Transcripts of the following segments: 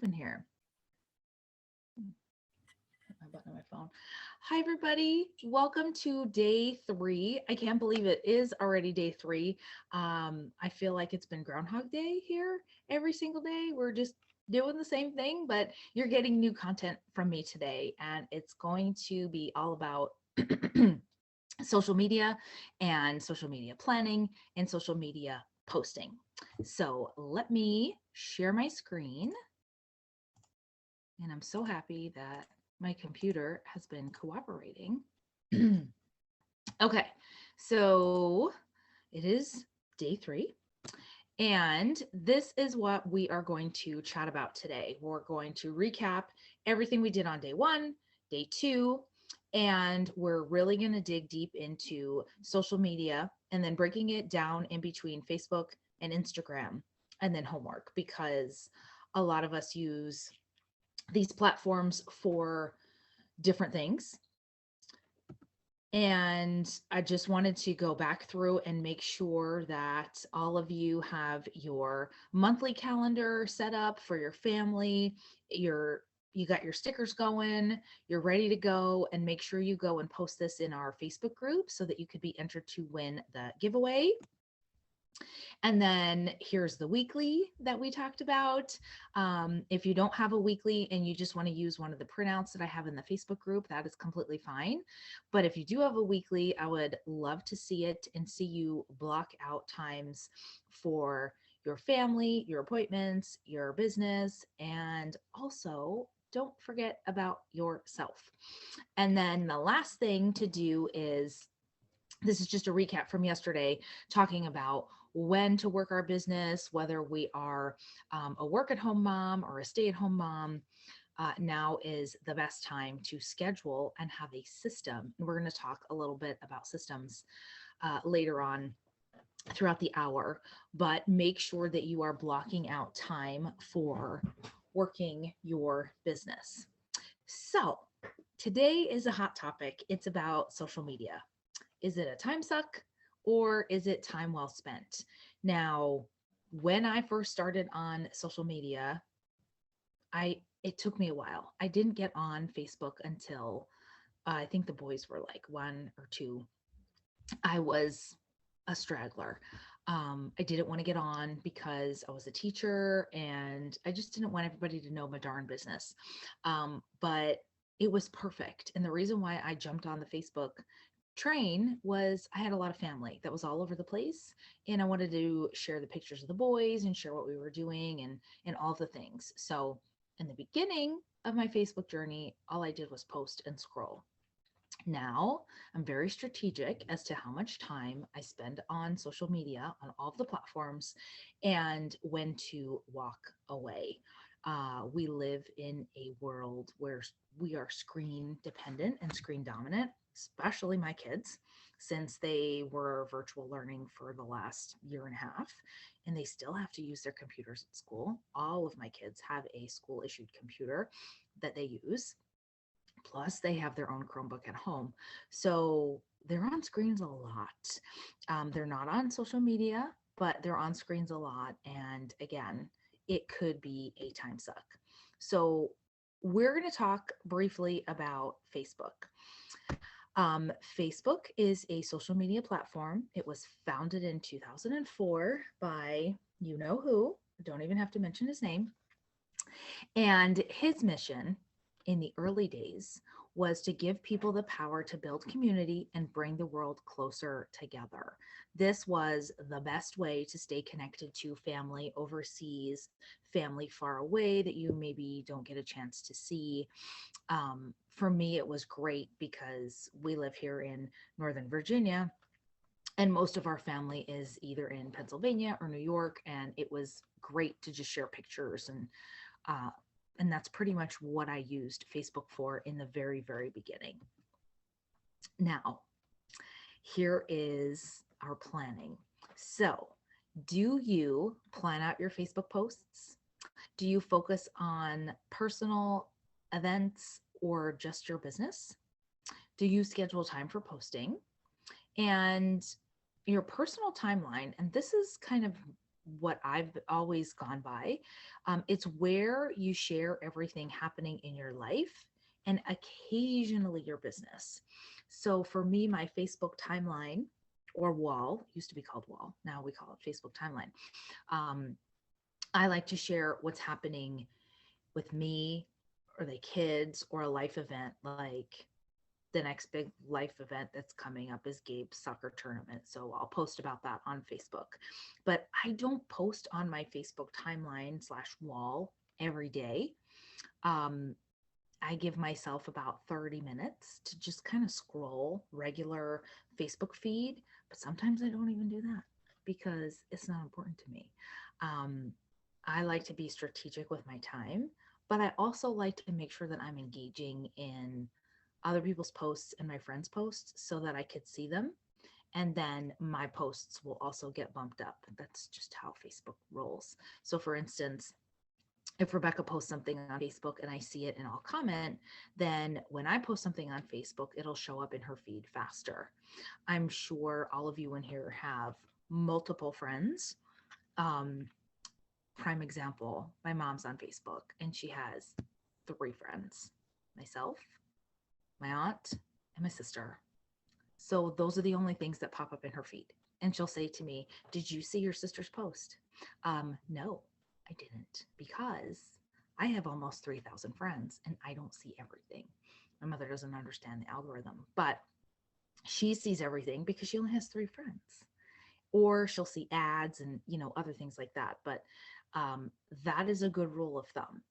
In here. Hit my button on my phone. Hi, everybody. Welcome to day 3. I can't believe it is already day 3. I feel like it's been Groundhog Day here every single day. We're just doing the same thing, but you're getting new content from me today, and it's going to be all about social media and social media planning and social media posting. So let me share my screen. And I'm so happy that my computer has been cooperating. Okay, so it is day 3. And this is what we are going to chat about today. We're going to recap everything we did on day 1, day 2, and we're really going to dig deep into social media and then breaking it down in between Facebook and Instagram and then homework, because a lot of us use these platforms for different things. And I just wanted to go back through and make sure that all of you have your monthly calendar set up for your family. You got your stickers going, you're ready to go, and make sure you go and post this in our Facebook group so that you could be entered to win the giveaway. And then here's the weekly that we talked about. If you don't have a weekly and you just want to use one of the printouts that I have in the Facebook group, that is completely fine. But if you do have a weekly, I would love to see it and see you block out times for your family, your appointments, your business, and also don't forget about yourself. And then the last thing to do is, this is just a recap from yesterday, talking about when to work our business, whether we are a work at home mom or a stay at home mom. Now is the best time to schedule and have a system. And we're going to talk a little bit about systems later on throughout the hour, but make sure that you are blocking out time for working your business. So today is a hot topic. It's about social media. Is it a time suck or is it time well spent? Now, when I first started on social media, it took me a while. I didn't get on Facebook until I think the boys were like 1 or 2. I was a straggler. I didn't want to get on because I was a teacher and I just didn't want everybody to know my darn business. But it was perfect. And the reason why I jumped on the Facebook train was I had a lot of family that was all over the place, and I wanted to share the pictures of the boys and share what we were doing and all the things. So in the beginning of my Facebook journey, all I did was post and scroll. Now I'm very strategic as to how much time I spend on social media on all of the platforms and when to walk away. We live in a world where we are screen dependent and screen dominant, especially my kids, since they were virtual learning for the last year and a half, and they still have to use their computers at school. All of my kids have a school issued computer that they use. Plus, they have their own Chromebook at home. So they're on screens a lot. They're not on social media, but they're on screens a lot. And again, it could be a time suck. So we're going to talk briefly about Facebook. Facebook is a social media platform. It was founded in 2004 by you know who. Don't even have to mention his name. And his mission in the early days was to give people the power to build community and bring the world closer together. This was the best way to stay connected to family overseas, family far away that you maybe don't get a chance to see. For me, it was great because we live here in Northern Virginia, and most of our family is either in Pennsylvania or New York, and it was great to just share pictures uh, and that's pretty much what I used Facebook for in the very, very beginning. Now, here is our planning. So, do you plan out your Facebook posts? Do you focus on personal events or just your business? Do you schedule time for posting? And your personal timeline, and this is kind of what I've always gone by. It's where you share everything happening in your life and occasionally your business. So for me, my Facebook timeline or wall used to be called wall. Now we call it Facebook timeline. Um, I like to share what's happening with me or the kids or a life event like the next big life event that's coming up is Gabe's soccer tournament. So I'll post about that on Facebook. But I don't post on my Facebook timeline slash wall every day. Um, I give myself about 30 minutes to just kind of scroll regular Facebook feed, but sometimes I don't even do that because it's not important to me. Um, I like to be strategic with my time, but I also like to make sure that I'm engaging in other people's posts and my friends' posts so that I could see them. And then my posts will also get bumped up. That's just how Facebook rolls. So, for instance, if Rebecca posts something on Facebook and I see it and I'll comment, then when I post something on Facebook, it'll show up in her feed faster. I'm sure all of you in here have multiple friends. Um, Prime example, my mom's on Facebook and she has 3 friends: myself, my aunt, and my sister. So those are the only things that pop up in her feed. And she'll say to me, "Did you see your sister's post?" No, I didn't, because I have almost 3,000 friends and I don't see everything. My mother doesn't understand the algorithm, but she sees everything because she only has 3 friends. Or she'll see ads and, other things like that. But that is a good rule of thumb,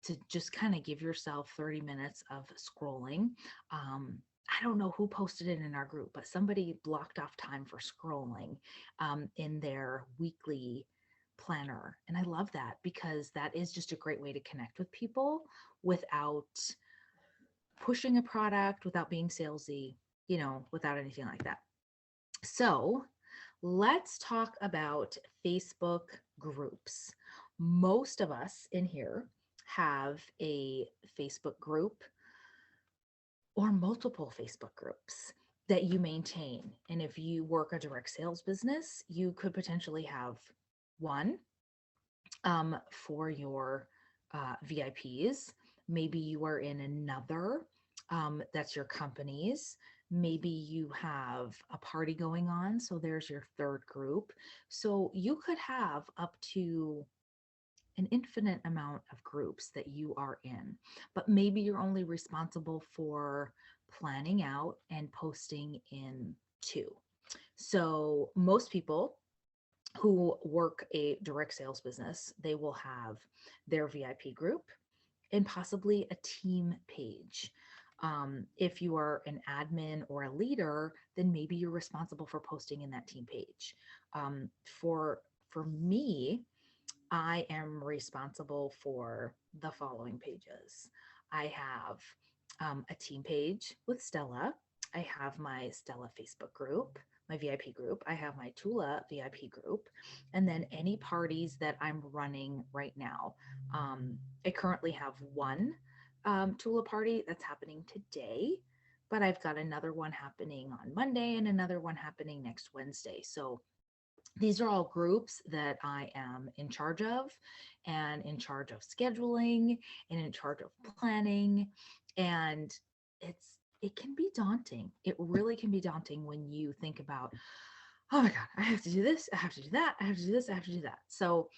to just kind of give yourself 30 minutes of scrolling. I don't know who posted it in our group, but somebody blocked off time for scrolling in their weekly planner. And I love that because that is just a great way to connect with people without pushing a product, without being salesy, without anything like that. So let's talk about Facebook groups. Most of us in here have a Facebook group or multiple Facebook groups that you maintain. And if you work a direct sales business, you could potentially have one for your VIPs. Maybe you are in another that's your company's. Maybe you have a party going on, so there's your third group. So you could have up to an infinite amount of groups that you are in, but maybe you're only responsible for planning out and posting in 2. So most people who work a direct sales business, they will have their VIP group and possibly a team page. If you are an admin or a leader, then maybe you're responsible for posting in that team page. Um, for for me, I am responsible for the following pages. I have a team page with Stella. I have my Stella Facebook group, my VIP group. I have my Tula VIP group, and then any parties that I'm running right now. I currently have one Tula party that's happening today, but I've got another one happening on Monday and another one happening next Wednesday. So these are all groups that I am in charge of, and in charge of scheduling and in charge of planning. And it can be daunting. It really can be daunting when you think about, oh my God, I have to do this, I have to do that, I have to do this, I have to do that. So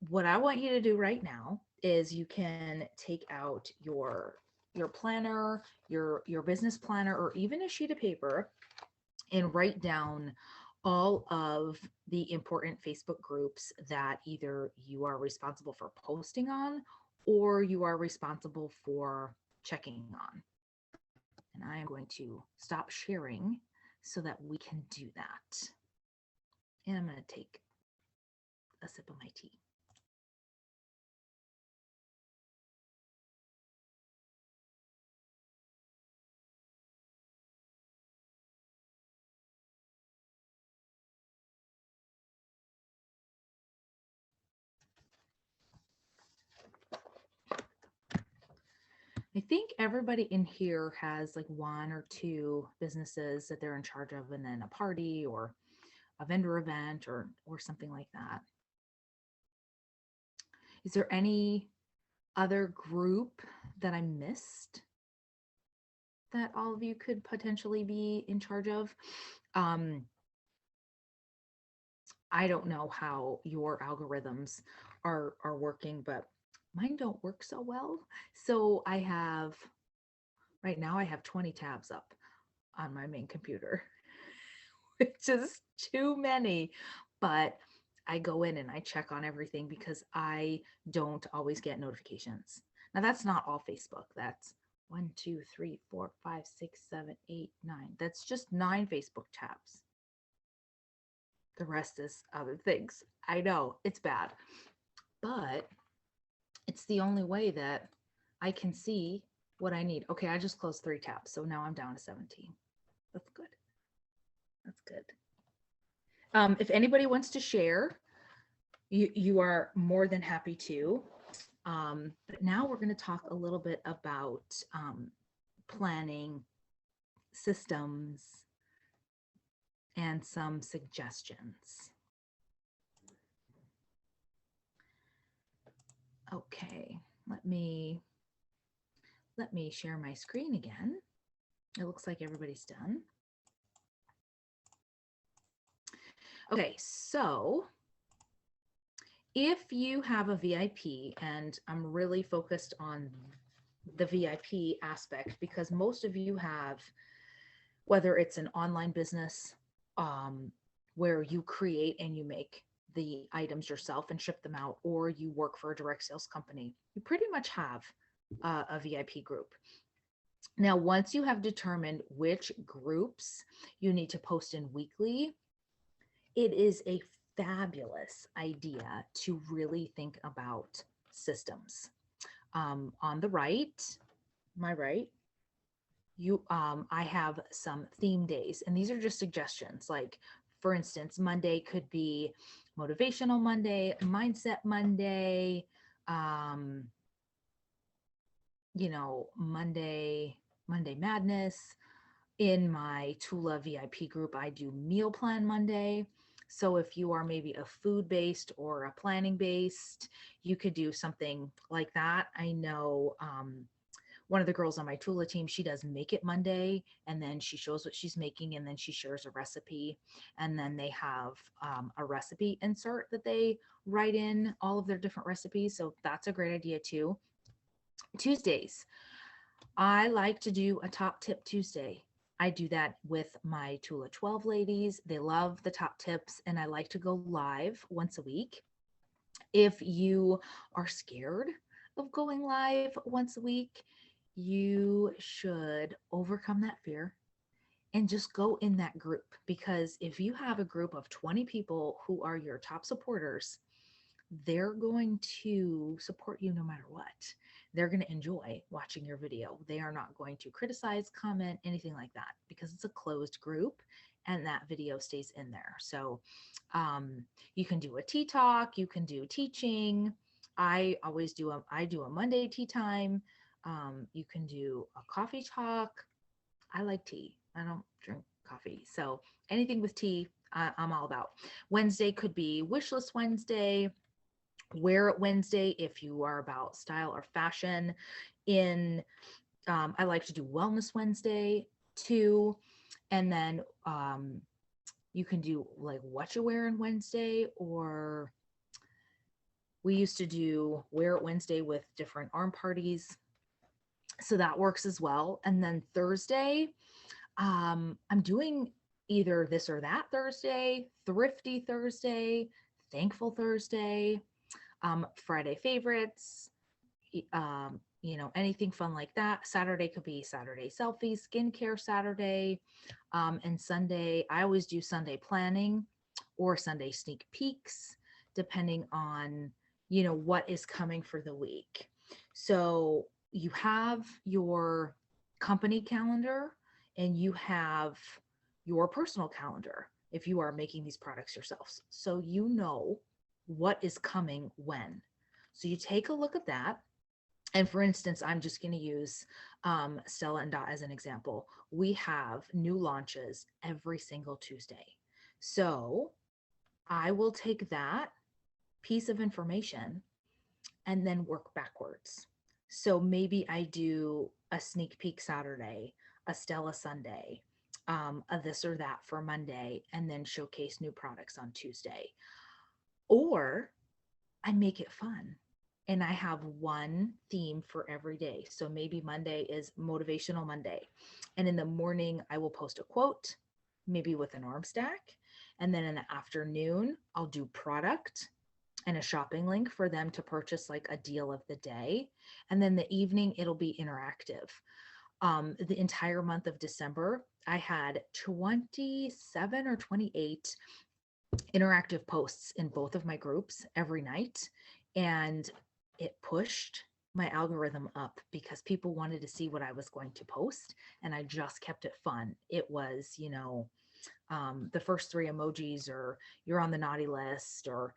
what I want you to do right now is you can take out your planner, your business planner, or even a sheet of paper and write down all of the important Facebook groups that either you are responsible for posting on or you are responsible for checking on. And I am going to stop sharing so that we can do that. And I'm going to take a sip of my tea. I think everybody in here has like 1 or 2 businesses that they're in charge of, and then a party or a vendor event or something like that. Is there any other group that I missed that all of you could potentially be in charge of? I don't know how your algorithms are working, but mine don't work so well. So right now I have 20 tabs up on my main computer, which is too many. But I go in and I check on everything because I don't always get notifications. Now that's not all Facebook. That's 1, 2, 3, 4, 5, 6, 7, 8, 9. That's just 9 Facebook tabs. The rest is other things. I know it's bad, but it's the only way that I can see what I need. Okay, I just closed 3 tabs, so now I'm down to 17. That's good. That's good. If anybody wants to share, you are more than happy to. But now we're going to talk a little bit about planning, systems, and some suggestions. Okay, let me share my screen again. It looks like everybody's done. Okay, so if you have a VIP, and I'm really focused on the VIP aspect because most of you have, whether it's an online business where you create and you make the items yourself and ship them out, or you work for a direct sales company, you pretty much have a VIP group. Now, once you have determined which groups you need to post in weekly, it is a fabulous idea to really think about systems. On the right, my right, I have some theme days, and these are just suggestions. Like, for instance, Monday could be Motivational Monday, Mindset Monday, Monday Madness. In my Tula VIP group, I do Meal Plan Monday. So if you are maybe a food-based or a planning-based, you could do something like that. I know one of the girls on my Tula team, she does Make It Monday, and then she shows what she's making, and then she shares a recipe, and then they have a recipe insert that they write in all of their different recipes. So that's a great idea too. Tuesdays, I like to do a Top Tip Tuesday. I do that with my Tula 12 ladies. They love the top tips, and I like to go live once a week. If you are scared of going live once a week, you should overcome that fear and just go in that group. Because if you have a group of 20 people who are your top supporters, they're going to support you no matter what. They're going to enjoy watching your video. They are not going to criticize, comment, anything like that, because it's a closed group and that video stays in there. So you can do a tea talk, you can do teaching. I do a Monday tea time. You can do a coffee talk. I like tea. I don't drink coffee. So anything with tea, I'm all about. Wednesday could be Wish List Wednesday. Wear It Wednesday if you are about style or fashion. I like to do Wellness Wednesday too. And then you can do like What You Wearing Wednesday, or we used to do Wear It Wednesday with different arm parties. So that works as well. And then Thursday, I'm doing either this or that Thursday, Thrifty Thursday, Thankful Thursday, Friday favorites, anything fun like that. Saturday could be Saturday selfies, skincare Saturday, and Sunday, I always do Sunday planning or Sunday sneak peeks, depending on, what is coming for the week. So you have your company calendar and you have your personal calendar if you are making these products yourselves. So you know what is coming when. So you take a look at that. And for instance, I'm just going to use Stella and Dot as an example. We have new launches every single Tuesday. So I will take that piece of information and then work backwards. So maybe I do a sneak peek Saturday, a Stella Sunday, a this or that for Monday, and then showcase new products on Tuesday. Or I make it fun and I have one theme for every day. So maybe Monday is Motivational Monday. And in the morning, I will post a quote, maybe with an arm stack. And then in the afternoon, I'll do product and a shopping link for them to purchase like a deal of the day. And then the evening, it'll be interactive. The entire month of December, I had 27 or 28 interactive posts in both of my groups every night. And it pushed my algorithm up because people wanted to see what I was going to post. And I just kept it fun. It was, the first three emojis, or you're on the naughty list, or,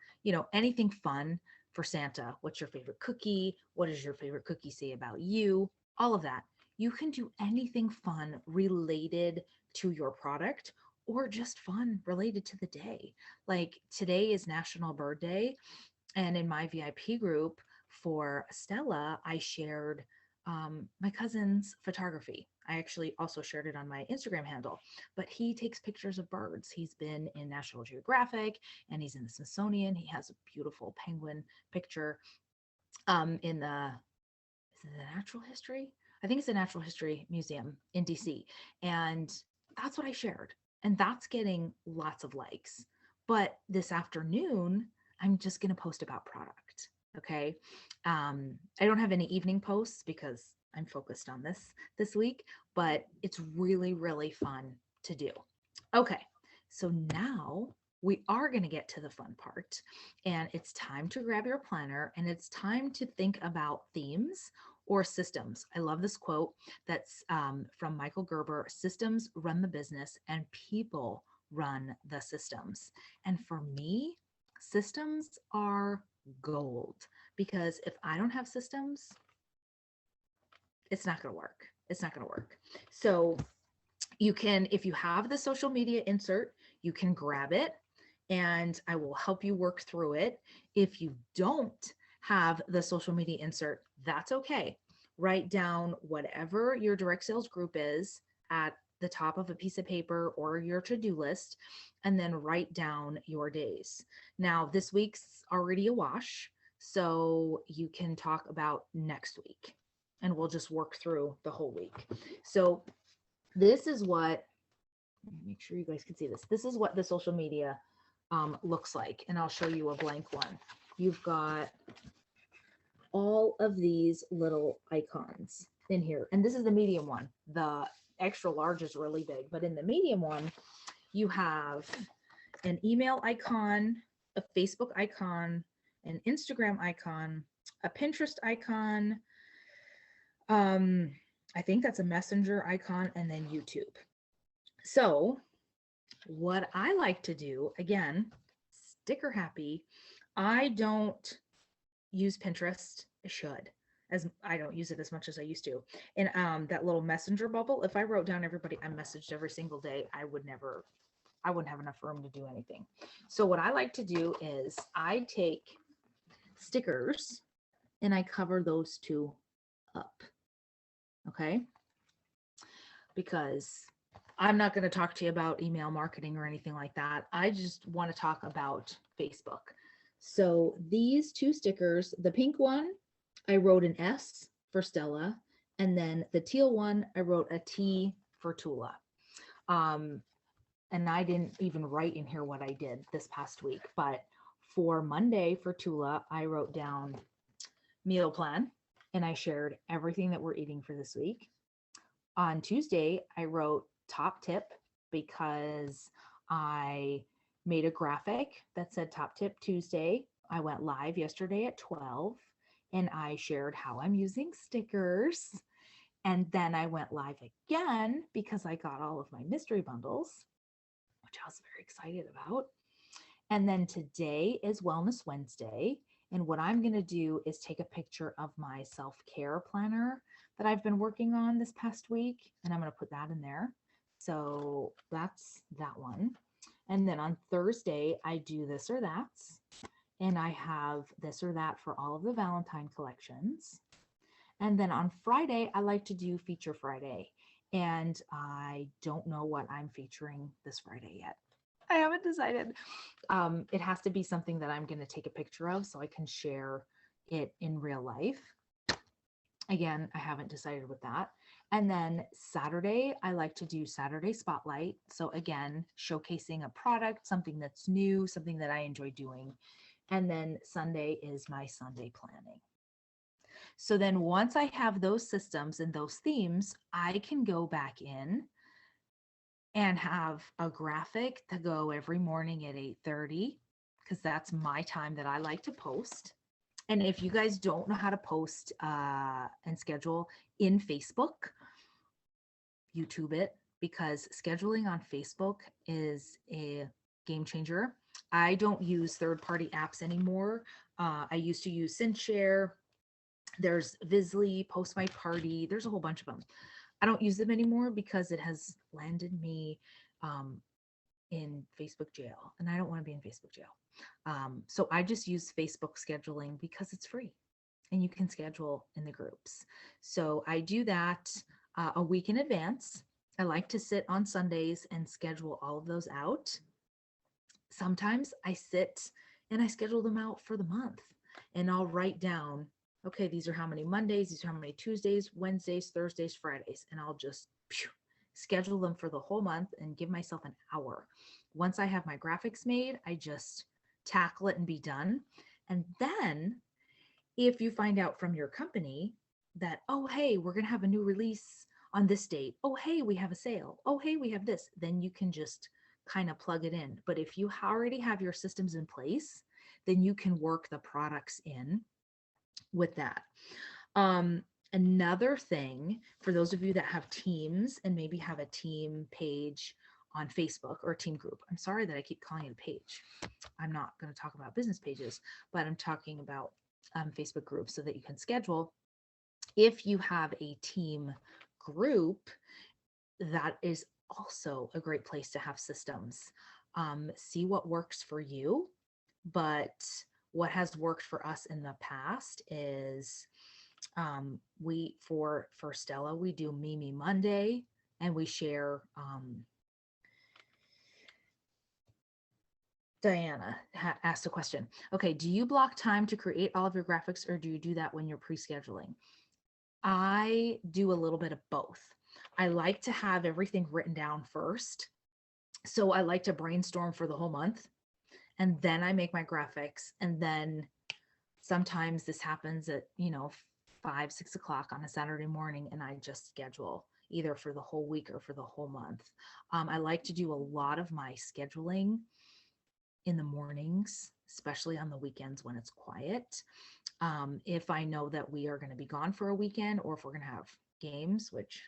anything fun for Santa. What's your favorite cookie? What does your favorite cookie say about you? All of that. You can do anything fun related to your product or just fun related to the day. Like today is National Bird Day. And in my VIP group for Stella, I shared my cousin's photography. I actually also shared it on my Instagram handle, but he takes pictures of birds. He's been in National Geographic and he's in the Smithsonian. He has a beautiful penguin picture in is it the Natural History? I think it's the Natural History Museum in DC. And that's what I shared. And that's getting lots of likes. But this afternoon, I'm just going to post about product. Okay. I don't have any evening posts because I'm focused on this week, but it's really, really fun to do. Okay. So now we are going to get to the fun part, and it's time to grab your planner and it's time to think about themes or systems. I love this quote that's from Michael Gerber: systems run the business and people run the systems. And for me, systems are gold, because if I don't have systems, it's not going to work. It's not going to work. So you can, if you have the social media insert, you can grab it and I will help you work through it. If you don't have the social media insert, that's okay. Write down whatever your direct sales group is at the top of a piece of paper or your to-do list, and then write down your days. Now, this week's already a wash, so you can talk about next week and we'll just work through the whole week. So this is what, make sure you guys can see this. This is what the social media looks like. And I'll show you a blank one. You've got all of these little icons in here. And this is the medium one. The extra large is really big, but in the medium one, you have an email icon, a Facebook icon, an Instagram icon, a Pinterest icon. I think that's a Messenger icon, and then YouTube. So what I like to do, again, sticker happy, I don't use Pinterest. I should, as I don't use it as much as I used to. And that little messenger bubble, if I wrote down everybody I messaged every single day, I wouldn't have enough room to do anything. So what I like to do is I take stickers and I cover those two up. Okay. Because I'm not going to talk to you about email marketing or anything like that. I just want to talk about Facebook. So these two stickers, the pink one, I wrote an S for Stella, and then the teal one, I wrote a T for Tula. And I didn't even write in here what I did this past week, but for Monday for Tula, I wrote down meal plan and I shared everything that we're eating for this week. On Tuesday, I wrote top tip because I made a graphic that said Top Tip Tuesday. I went live yesterday at 12 and I shared how I'm using stickers. And then I went live again because I got all of my mystery bundles, which I was very excited about. And then today is Wellness Wednesday. And what I'm going to do is take a picture of my self-care planner that I've been working on this past week. And I'm going to put that in there. So that's that one. And then on Thursday, I do this or that's. And I have this or that for all of the Valentine collections. And then on Friday, I like to do Feature Friday. And I don't know what I'm featuring this Friday yet. I haven't decided. It has to be something that I'm going to take a picture of so I can share it in real life. Again, I haven't decided with that. And then Saturday, I like to do Saturday Spotlight. So again, showcasing a product, something that's new, something that I enjoy doing. And then Sunday is my Sunday planning. So then once I have those systems and those themes, I can go back in and have a graphic to go every morning at 8:30, because that's my time that I like to post. And if you guys don't know how to post and schedule in Facebook, YouTube it, because scheduling on Facebook is a game changer. I don't use third-party apps anymore. I used to use SendShare. There's Visly, Post My Party. There's a whole bunch of them. I don't use them anymore because it has landed me in Facebook jail, and I don't want to be in Facebook jail. So I just use Facebook scheduling because it's free and you can schedule in the groups. So I do that a week in advance. I like to sit on Sundays and schedule all of those out. Sometimes I sit and I schedule them out for the month, and I'll write down, okay, these are how many Mondays, these are how many Tuesdays, Wednesdays, Thursdays, Fridays, and I'll just schedule them for the whole month and give myself an hour. Once I have my graphics made, I just tackle it and be done. And then if you find out from your company that, oh, hey, we're going to have a new release on this date. Oh, hey, we have a sale. Oh, hey, we have this. Then you can just kind of plug it in. But if you already have your systems in place, then you can work the products in with that. Another thing for those of you that have teams and maybe have a team page on Facebook or a team group. I'm sorry that I keep calling it a page. I'm not going to talk about business pages, but I'm talking about Facebook groups so that you can schedule. If you have a team group, that is also a great place to have systems. See what works for you, but what has worked for us in the past is we for Stella, we do Mimi Monday, and we share Diana asked a question. Okay, do you block time to create all of your graphics, or do you do that when you're pre-scheduling? I do a little bit of both. I like to have everything written down first. So I like to brainstorm for the whole month, and then I make my graphics. And then sometimes this happens at, 5, 6 o'clock on a Saturday morning, and I just schedule either for the whole week or for the whole month. I like to do a lot of my scheduling in the mornings, especially on the weekends when it's quiet. If I know that we are going to be gone for a weekend, or if we're going to have games, which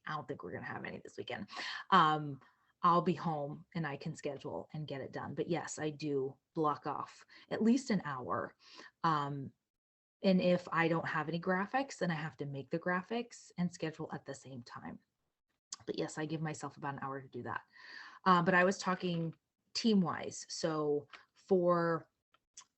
I don't think we're going to have any this weekend, I'll be home and I can schedule and get it done. But yes, I do block off at least an hour. And if I don't have any graphics, then I have to make the graphics and schedule at the same time. But yes, I give myself about an hour to do that. But I was talking team-wise. So for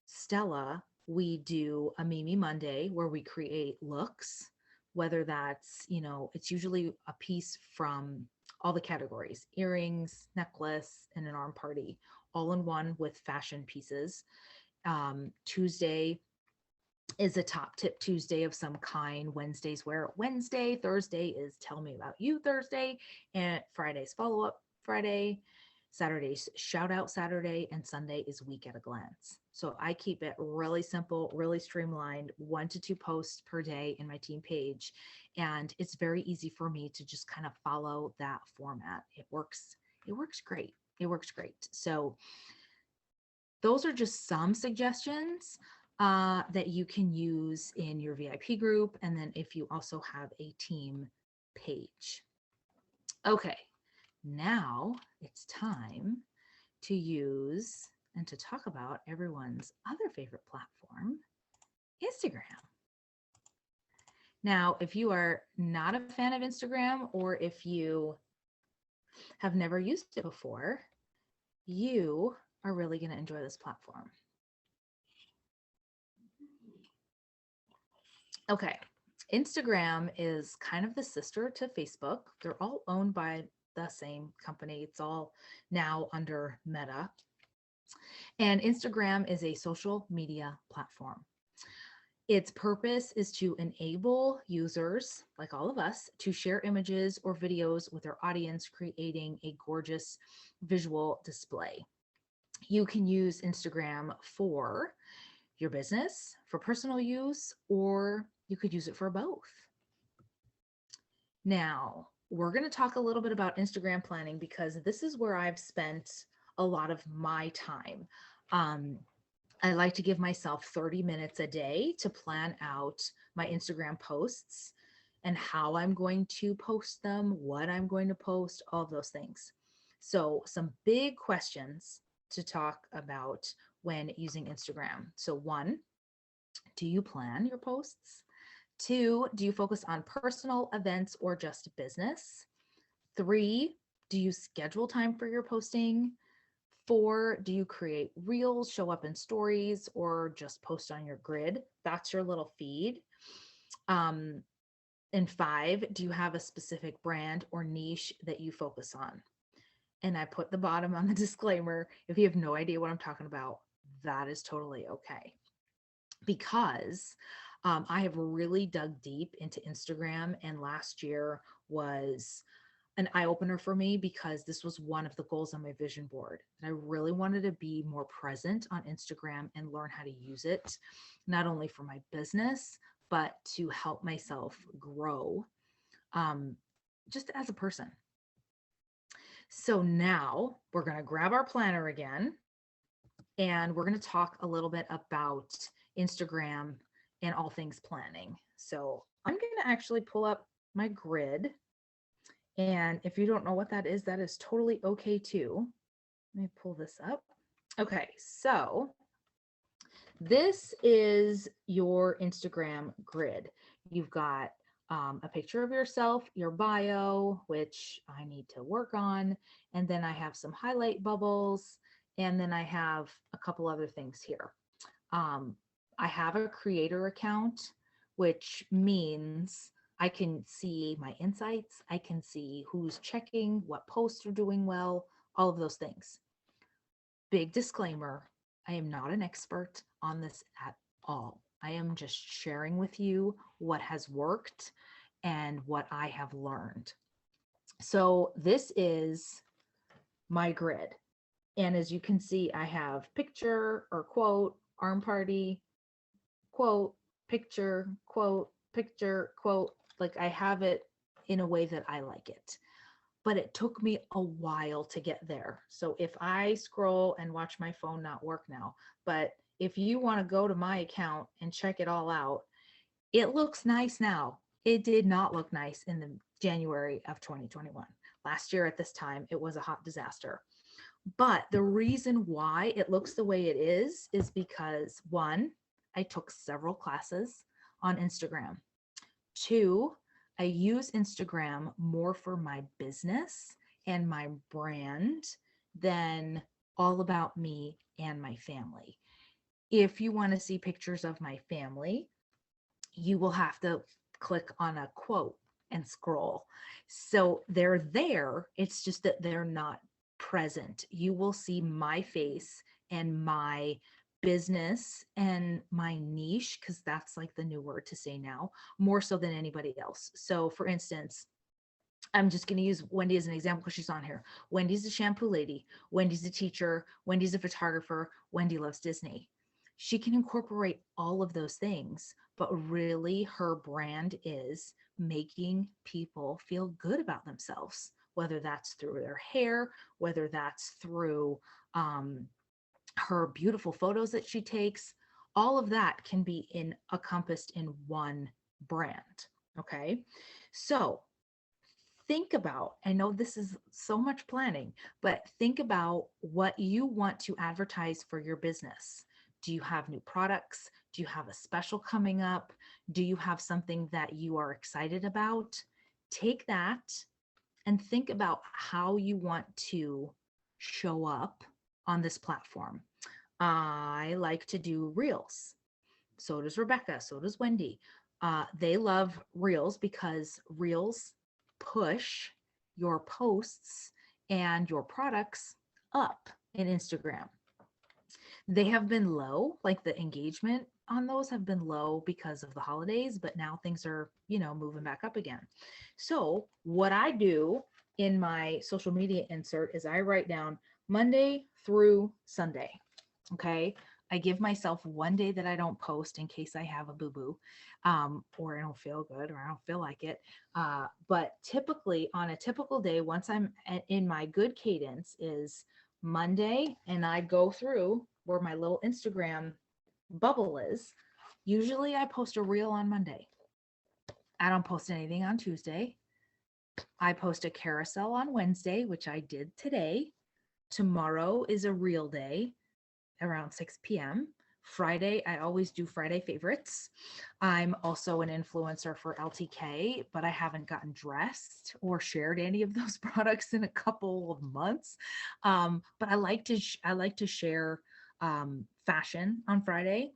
Stella, we do a Mimi Monday where we create looks, whether that's, it's usually a piece from all the categories: earrings, necklace, and an arm party, all in one with fashion pieces. Tuesday is a top tip Tuesday of some kind. Wednesday's Wear It Wednesday. Thursday is Tell Me About You Thursday. And Friday's Follow Up Friday. Saturday's Shout Out Saturday. And Sunday is Week at a Glance. So I keep it really simple, really streamlined, 1 to 2 posts per day in my team page. And it's very easy for me to just kind of follow that format. It works great. It works great. So those are just some suggestions that you can use in your VIP group. And then if you also have a team page. Okay, now it's time to use and to talk about everyone's other favorite platform, Instagram. Now, if you are not a fan of Instagram, or if you have never used it before, you are really going to enjoy this platform. Okay, Instagram is kind of the sister to Facebook. They're all owned by the same company. It's all now under Meta. And Instagram is a social media platform. Its purpose is to enable users, like all of us, to share images or videos with their audience, creating a gorgeous visual display. You can use Instagram for your business, for personal use, or you could use it for both. Now, we're going to talk a little bit about Instagram planning because this is where I've spent a lot of my time. I like to give myself 30 minutes a day to plan out my Instagram posts and how I'm going to post them, what I'm going to post, all of those things. So, some big questions to talk about when using Instagram. So, one, do you plan your posts? Two, do you focus on personal events or just business? Three, do you schedule time for your posting? Four, do you create reels, show up in stories, or just post on your grid? That's your little feed. And five, do you have a specific brand or niche that you focus on? And I put the bottom on the disclaimer. If you have no idea what I'm talking about, that is totally okay. Because I have really dug deep into Instagram, and last year was an eye opener for me because this was one of the goals on my vision board. And I really wanted to be more present on Instagram and learn how to use it, not only for my business, but to help myself grow just as a person. So now we're going to grab our planner again and we're going to talk a little bit about Instagram and all things planning. So I'm going to actually pull up my grid. And if you don't know what that is totally okay too. Let me pull this up. Okay, so this is your Instagram grid. You've got a picture of yourself, your bio, which I need to work on, and then I have some highlight bubbles, and then I have a couple other things here. I have a creator account, which means I can see my insights. I can see who's checking, what posts are doing well, all of those things. Big disclaimer, I am not an expert on this at all. I am just sharing with you what has worked and what I have learned. So this is my grid. And as you can see, I have picture or quote, arm party, quote, picture, quote, picture, quote. Like I have it in a way that I like it. But it took me a while to get there. So if I scroll and watch my phone not work now, but if you want to go to my account and check it all out, it looks nice now. It did not look nice in the January of 2021. Last year at this time, it was a hot disaster. But the reason why it looks the way it is because one, I took several classes on Instagram. Two, I use Instagram more for my business and my brand than all about me and my family. If you want to see pictures of my family, you will have to click on a quote and scroll. So they're there. It's just that they're not present. You will see my face and my business and my niche, because that's like the new word to say now, more so than anybody else. So for instance, I'm just going to use Wendy as an example because she's on here. Wendy's a shampoo lady. Wendy's a teacher. Wendy's a photographer. Wendy loves Disney. She can incorporate all of those things, but really her brand is making people feel good about themselves, whether that's through their hair, whether that's through her beautiful photos that she takes. All of that can be encompassed in one brand. Okay. So think about, I know this is so much planning, but think about what you want to advertise for your business. Do you have new products? Do you have a special coming up? Do you have something that you are excited about? Take that and think about how you want to show up on this platform. I like to do reels. So does Rebecca. So does Wendy. They love reels because reels push your posts and your products up in Instagram. They have been low, like the engagement on those have been low because of the holidays, but now things are, moving back up again. So what I do in my social media insert is I write down Monday through Sunday. Okay. I give myself one day that I don't post in case I have a boo-boo, or I don't feel good or I don't feel like it. But typically on a typical day, once I'm in my good cadence is Monday, and I go through where my little Instagram bubble is. Usually I post a reel on Monday. I don't post anything on Tuesday. I post a carousel on Wednesday, which I did today. Tomorrow is a reel day around 6 p.m. Friday, I always do Friday favorites. I'm also an influencer for LTK, but I haven't gotten dressed or shared any of those products in a couple of months. But I like to share fashion on Friday,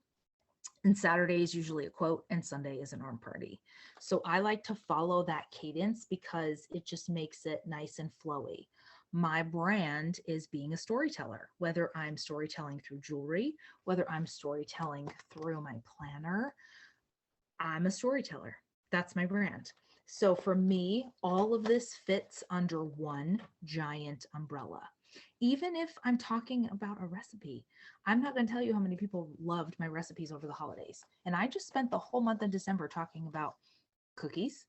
and Saturday is usually a quote, and Sunday is an arm party. So I like to follow that cadence because it just makes it nice and flowy. My brand is being a storyteller, whether I'm storytelling through jewelry, whether I'm storytelling through my planner, I'm a storyteller. That's my brand. So for me, all of this fits under one giant umbrella. Even if I'm talking about a recipe, I'm not going to tell you how many people loved my recipes over the holidays. And I just spent the whole month of December talking about cookies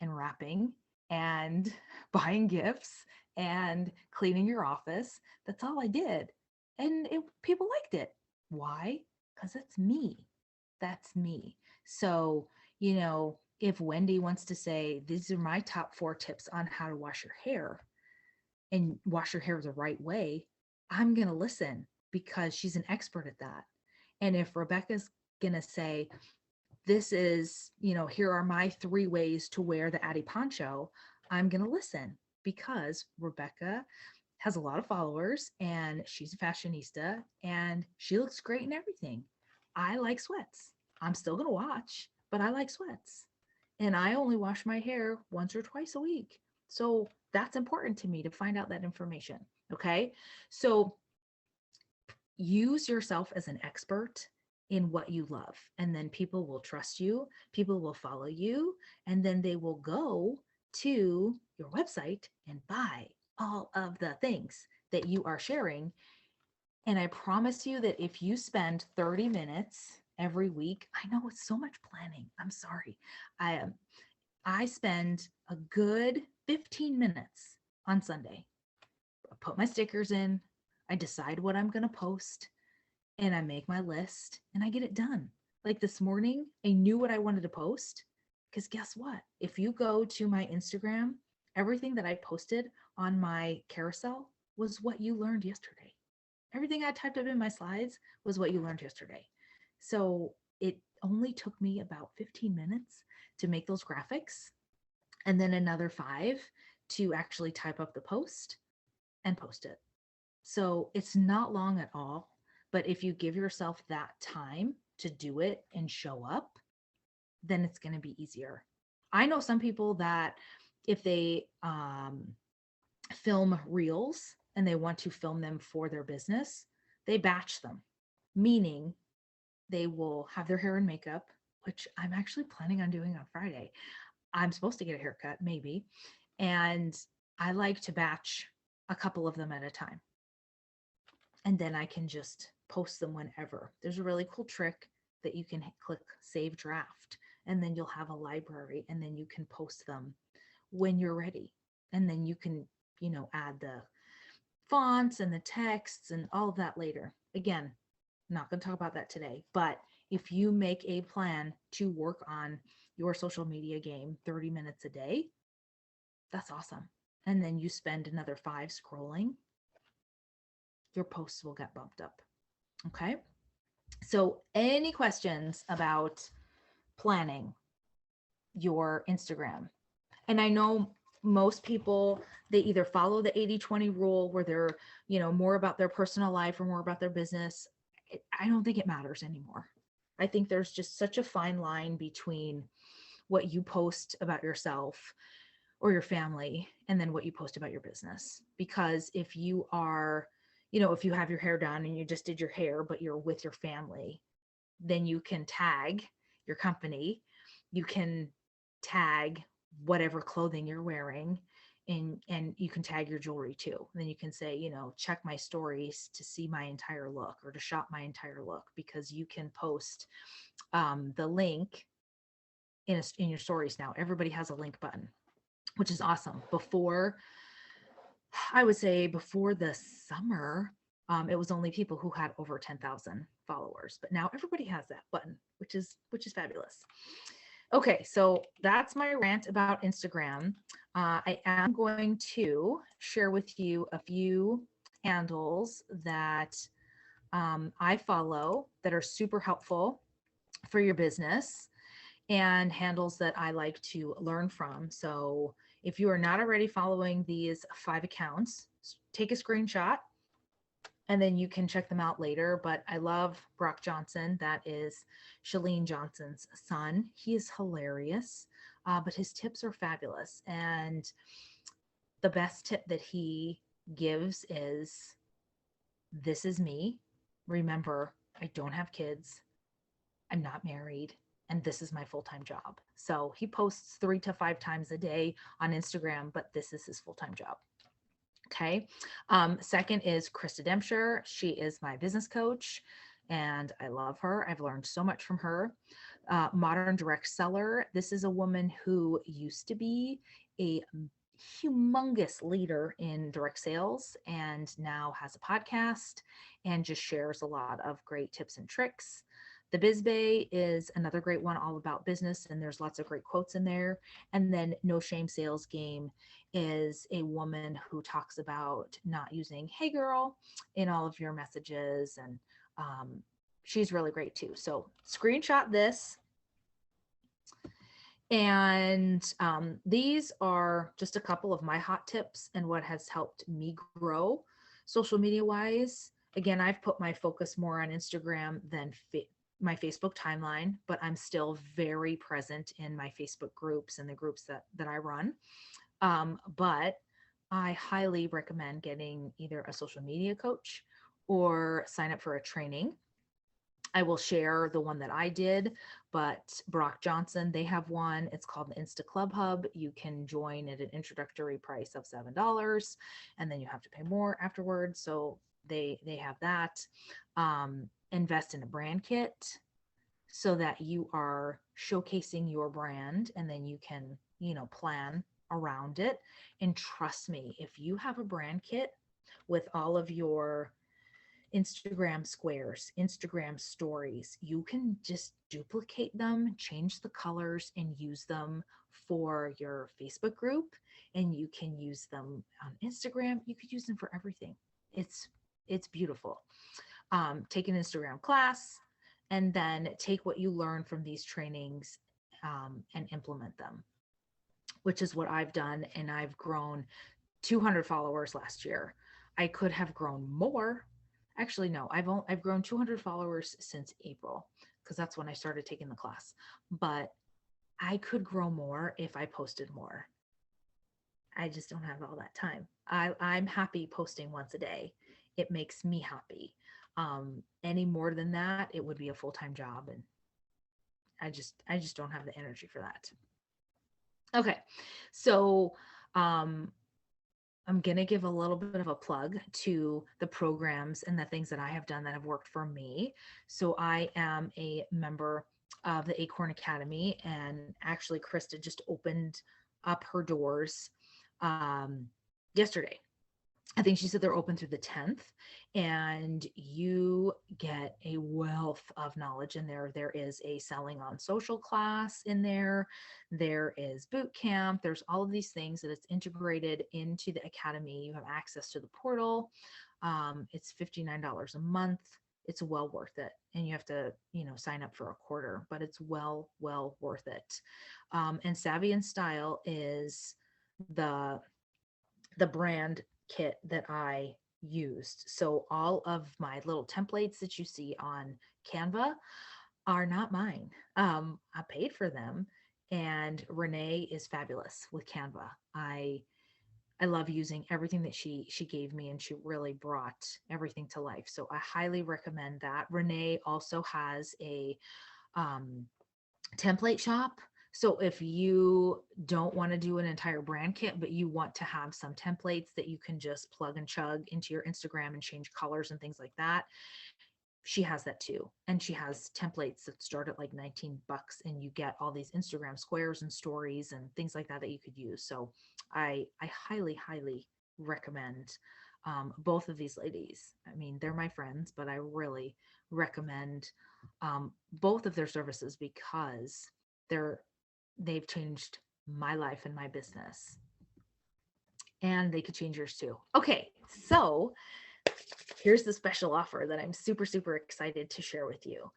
and wrapping and buying gifts and cleaning your office. That's all I did. And people liked it. Why? Because it's me. That's me. So, if Wendy wants to say, these are my top 4 tips on how to wash your hair and wash your hair the right way, I'm going to listen because she's an expert at that. And if Rebecca's going to say, this is, here are my 3 ways to wear the Addy poncho, I'm going to listen because Rebecca has a lot of followers and she's a fashionista and she looks great in everything. I like sweats. I'm still going to watch, but I like sweats. And I only wash my hair once or twice a week. So that's important to me to find out that information. Okay. So use yourself as an expert in what you love, and then people will trust you, people will follow you, and then they will go to your website and buy all of the things that you are sharing. And I promise you that if you spend 30 minutes every week, I know it's so much planning. I'm sorry. I spend a good 15 minutes on Sunday. I put my stickers in, I decide what I'm going to post, and I make my list and I get it done. Like this morning, I knew what I wanted to post because guess what? If you go to my Instagram, everything that I posted on my carousel was what you learned yesterday. Everything I typed up in my slides was what you learned yesterday. So it only took me about 15 minutes to make those graphics, and then another 5 to actually type up the post and post it. So it's not long at all. But if you give yourself that time to do it and show up, then it's going to be easier. I know some people that if they film reels and they want to film them for their business, they batch them, meaning they will have their hair and makeup, which I'm actually planning on doing on Friday. I'm supposed to get a haircut, maybe. And I like to batch a couple of them at a time. And then I can just post them whenever. There's a really cool trick that you can click save draft, and then you'll have a library, and then you can post them when you're ready. And then you can, add the fonts and the texts and all of that later. Again, not going to talk about that today, but if you make a plan to work on your social media game 30 minutes a day, that's awesome. And then you spend another 5 scrolling, your posts will get bumped up. Okay. So any questions about planning your Instagram? And I know most people, they either follow the 80-20 rule where they're, more about their personal life or more about their business. I don't think it matters anymore. I think there's just such a fine line between what you post about yourself or your family and then what you post about your business. Because if you are, if you have your hair done and you just did your hair, but you're with your family, then you can tag your company, you can tag whatever clothing you're wearing, and you can tag your jewelry too. And then you can say, check my stories to see my entire look or to shop my entire look, because you can post the link in your stories now. Everybody has a link button, which is awesome. I would say before the summer, it was only people who had over 10,000 followers, but now everybody has that button, which is fabulous. Okay, so that's my rant about Instagram. I am going to share with you a few handles that I follow that are super helpful for your business, and handles that I like to learn from. So if you are not already following these 5 accounts, take a screenshot and then you can check them out later. But I love Brock Johnson. That is Shalene Johnson's son. He is hilarious, but his tips are fabulous. And the best tip that he gives is, this is me. Remember, I don't have kids. I'm not married, and this is my full-time job. So he posts 3 to 5 times a day on Instagram, but this is his full-time job. Okay. Second is Krista Dempshire. She is my business coach and I love her. I've learned so much from her. Modern direct seller. This is a woman who used to be a humongous leader in direct sales and now has a podcast and just shares a lot of great tips and tricks. The Biz Bay is another great one, all about business, and there's lots of great quotes in there. And then No Shame Sales Game is a woman who talks about not using "Hey girl" in all of your messages, and she's really great too. So screenshot this. And these are just a couple of my hot tips and what has helped me grow social media wise. Again, I've put my focus more on Instagram than my Facebook timeline, but I'm still very present in my Facebook groups and the groups that I run. But I highly recommend getting either a social media coach or sign up for a training. I will share the one that I did, but Brock Johnson, they have one. It's called the Insta Club Hub. You can join at an introductory price of $7, and then you have to pay more afterwards. So they have that. Invest in a brand kit so that you are showcasing your brand, and then you can, plan around it. And trust me, if you have a brand kit with all of your Instagram squares, Instagram stories, you can just duplicate them, change the colors, and use them for your Facebook group. And you can use them on Instagram. You could use them for everything. It's beautiful. Take an Instagram class and then take what you learn from these trainings and implement them, which is what I've done. And I've grown 200 followers last year. I could have grown more. Actually, no, I've grown 200 followers since April, because that's when I started taking the class. But I could grow more if I posted more. I just don't have all that time. I'm happy posting once a day. It makes me happy. Any more than that, it would be a full-time job, and I just don't have the energy for that. Okay, so I'm going to give a little bit of a plug to the programs and the things that I have done that have worked for me. So I am a member of the Acorn Academy, and actually Krista just opened up her doors yesterday. I think she said they're open through the 10th, and you get a wealth of knowledge in there. There is a selling on social class in there. There is boot camp. There's all of these things that it's integrated into the academy. You have access to the portal. It's $59 a month. It's well worth it. And you have to, sign up for a quarter, but it's well worth it. And Savvy and Style is the brand kit that I used. So all of my little templates that you see on Canva are not mine. I paid for them, and Renee is fabulous with Canva. I love using everything that she gave me, and she really brought everything to life. So I highly recommend that. Renee also has a um, template shop. So if you don't want to do an entire brand kit, but you want to have some templates that you can just plug and chug into your Instagram and change colors and things like that, she has that too. And she has templates that start at like 19 bucks, and you get all these Instagram squares and stories and things like that that you could use. So I highly, highly recommend both of these ladies. I mean, they're my friends, but I really recommend both of their services because they're they've changed my life and my business, and they could change yours too. Okay, so here's the special offer that I'm super, super excited to share with you,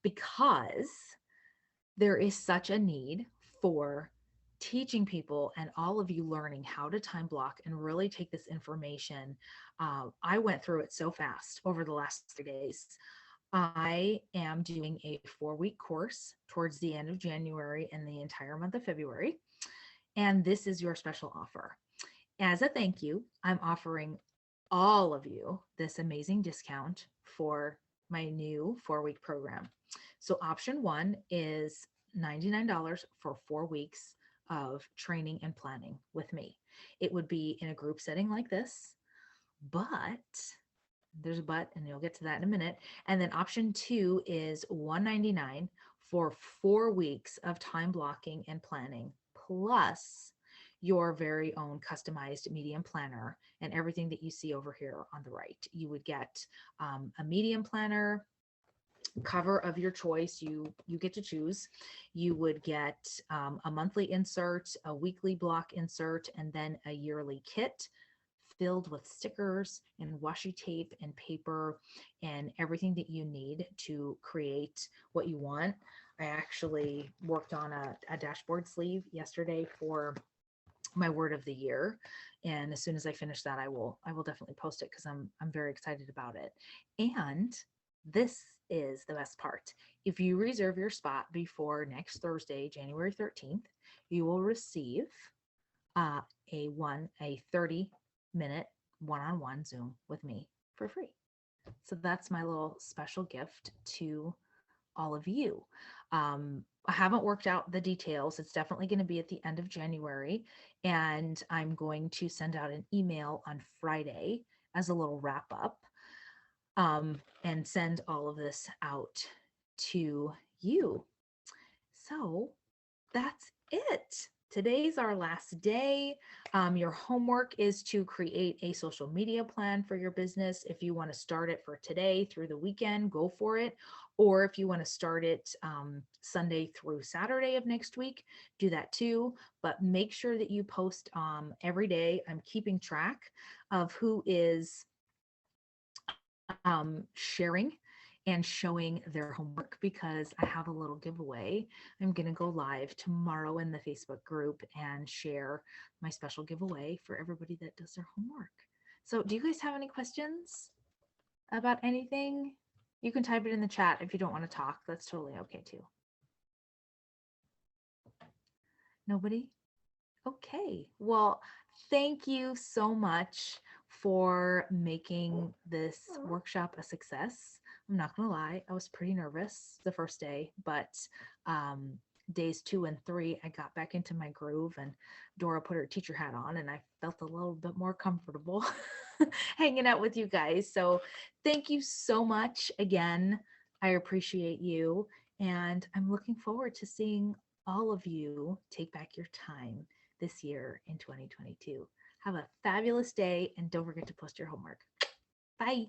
because there is such a need for teaching people and all of you learning how to time block and really take this information. I went through it so fast over the last 3 days. I am doing a 4-week course towards the end of January and the entire month of February. And this is your special offer. As a thank you, I'm offering all of you this amazing discount for my new 4-week program. So option one is $99 for 4 weeks of training and planning with me. It would be in a group setting like this, but there's a but, and you'll get to that in a minute. And then option two is $199 for 4 weeks of time blocking and planning, plus your very own customized medium planner and everything that you see over here on the right. You would get a medium planner, cover of your choice. You get to choose. You would get a monthly insert, a weekly block insert, and then a yearly kit filled with stickers and washi tape and paper and everything that you need to create what you want. I actually worked on a dashboard sleeve yesterday for my word of the year, and as soon as I finish that, I will definitely post it because I'm very excited about it. And this is the best part. If you reserve your spot before next Thursday, January 13th, you will receive a 30-minute one-on-one Zoom with me for free. So that's my little special gift to all of you. I haven't worked out the details. It's definitely going to be at the end of January, and I'm going to send out an email on Friday as a little wrap up, and send all of this out to you. So that's it. Today's our last day. Your homework is to create a social media plan for your business. If you want to start it for today through the weekend, go for it. Or if you want to start it Sunday through Saturday of next week, do that too. But make sure that you post every day. I'm keeping track of who is sharing and showing their homework, because I have a little giveaway. I'm going to go live tomorrow in the Facebook group and share my special giveaway for everybody that does their homework. So do you guys have any questions about anything? You can type it in the chat if you don't want to talk. That's totally okay too. Nobody? Okay. Well, thank you so much for making this workshop a success. I'm not gonna lie, I was pretty nervous the first day, but days 2 and 3, I got back into my groove, and Dora put her teacher hat on, and I felt a little bit more comfortable hanging out with you guys. So thank you so much again. I appreciate you, and I'm looking forward to seeing all of you take back your time this year in 2022. Have a fabulous day, and don't forget to post your homework. Bye.